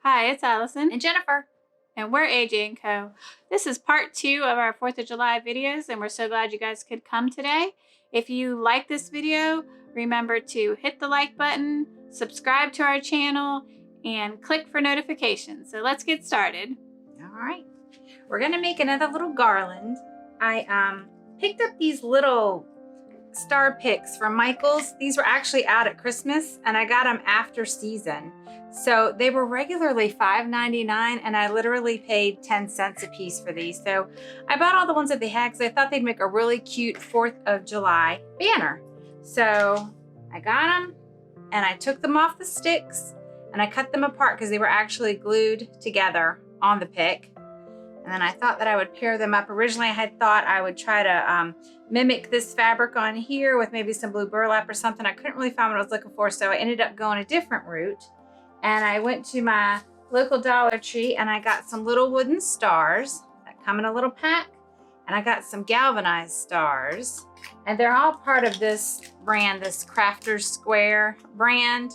Hi, it's Allison. And Jennifer. And we're AJ & Co. This is part 2 of our 4th of July videos, and we're so glad you guys could come today. If you like this video, remember to hit the like button, subscribe to our channel, and click for notifications. So let's get started. All right. We're going to make another little garland. I picked up these little star picks from Michael's. These were actually out at Christmas, and I got them after season. So they were regularly $5.99, and I literally paid 10 cents a piece for these. So I bought all the ones that they had because I thought they'd make a really cute 4th of July banner. So I got them, and I took them off the sticks, and I cut them apart because they were actually glued together on the pick. And then I thought that I would pair them up. Originally, I had thought I would try to mimic this fabric on here with maybe some blue burlap or something. I couldn't really find what I was looking for, so I ended up going a different route. And I went to my local Dollar Tree and I got some little wooden stars that come in a little pack. And I got some galvanized stars. And they're all part of this brand, this Crafter's Square brand.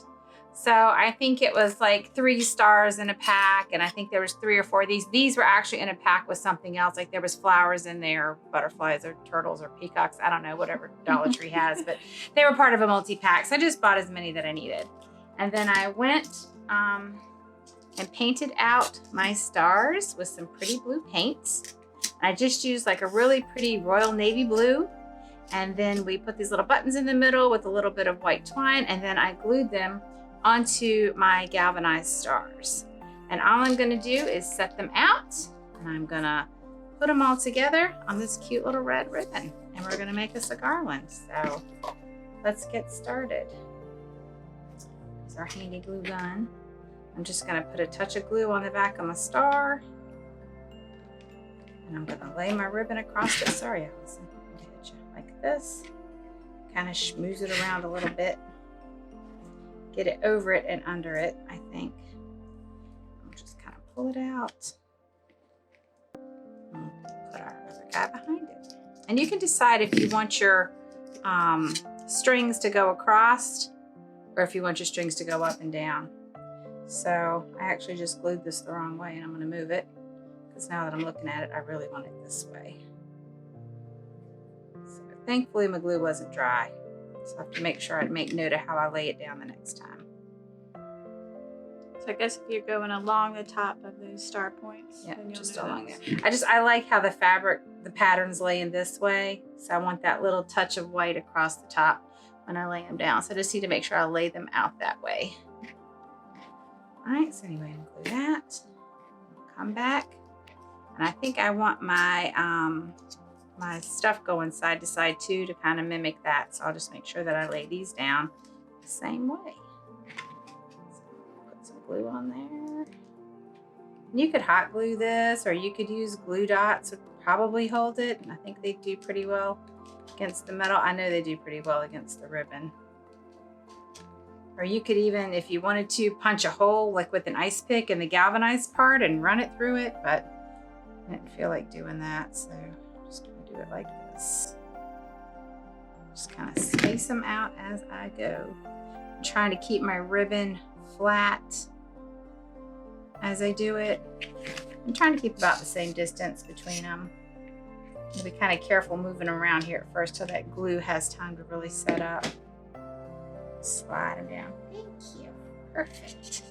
So I think it was like 3 stars in a pack, and I think there was 3 or 4 of these. These were actually in a pack with something else, like there was flowers in there, butterflies or turtles or peacocks. I don't know, whatever Dollar Tree has, but they were part of a multi-pack. So I just bought as many that I needed. And then I went and painted out my stars with some pretty blue paints. I just used like a really pretty royal navy blue. And then we put these little buttons in the middle with a little bit of white twine, and then I glued them onto my galvanized stars. And all I'm gonna do is set them out, and I'm gonna put them all together on this cute little red ribbon, and we're gonna make us a garland. So let's get started. Here's our handy glue gun. I'm just gonna put a touch of glue on the back of my star, and I'm gonna lay my ribbon across it. Sorry, Allison, I'll hit you like this. Kind of schmooze it around a little bit. Get it over it and under it, I think. I'll just kind of pull it out. And put our other guy behind it. And you can decide if you want your strings to go across or if you want your strings to go up and down. So I actually just glued this the wrong way, and I'm going to move it because now that I'm looking at it, I really want it this way. So thankfully my glue wasn't dry. So I have to make sure I make note of how I lay it down the next time. So I guess if you're going along the top of those star points, yeah, then you'll just know along those. there. I like how the fabric, the pattern's laying this way. So I want that little touch of white across the top when I lay them down. So I just need to make sure I lay them out that way. All right, so anyway, I'm gonna glue that. Come back. And I think I want my my stuff going side to side too to kind of mimic that. So I'll just make sure that I lay these down the same way. So put some glue on there. And you could hot glue this, or you could use glue dots, would probably hold it. And I think they do pretty well against the metal. I know they do pretty well against the ribbon. Or you could even, if you wanted to, punch a hole like with an ice pick in the galvanized part and run it through it, but I didn't feel like doing that, so I'm just gonna do it like this. Just kind of space them out as I go. I'm trying to keep my ribbon flat as I do it. I'm trying to keep about the same distance between them. I'll be kind of careful moving around here at first till that glue has time to really set up. Slide them down. Thank you. Perfect.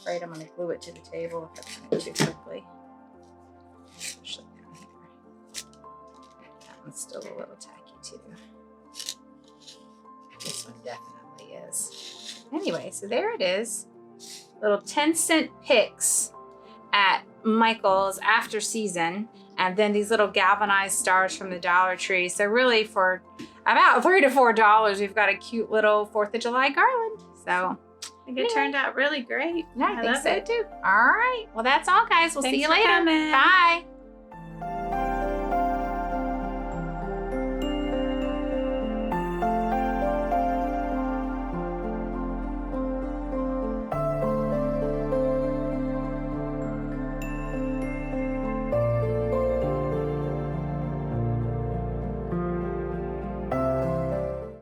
afraid I'm going to glue it to the table if I turn it too quickly. Especially down here. That one's still a little tacky too. This one definitely is. Anyway, so there it is. Little 10-cent picks at Michael's after season. And then these little galvanized stars from the Dollar Tree. So really for about $3 to $4, we've got a cute little 4th of July garland. So I think it turned out really great. yeah, I think so too. All right. Well, that's all, guys. We'll see you later. Coming. Bye.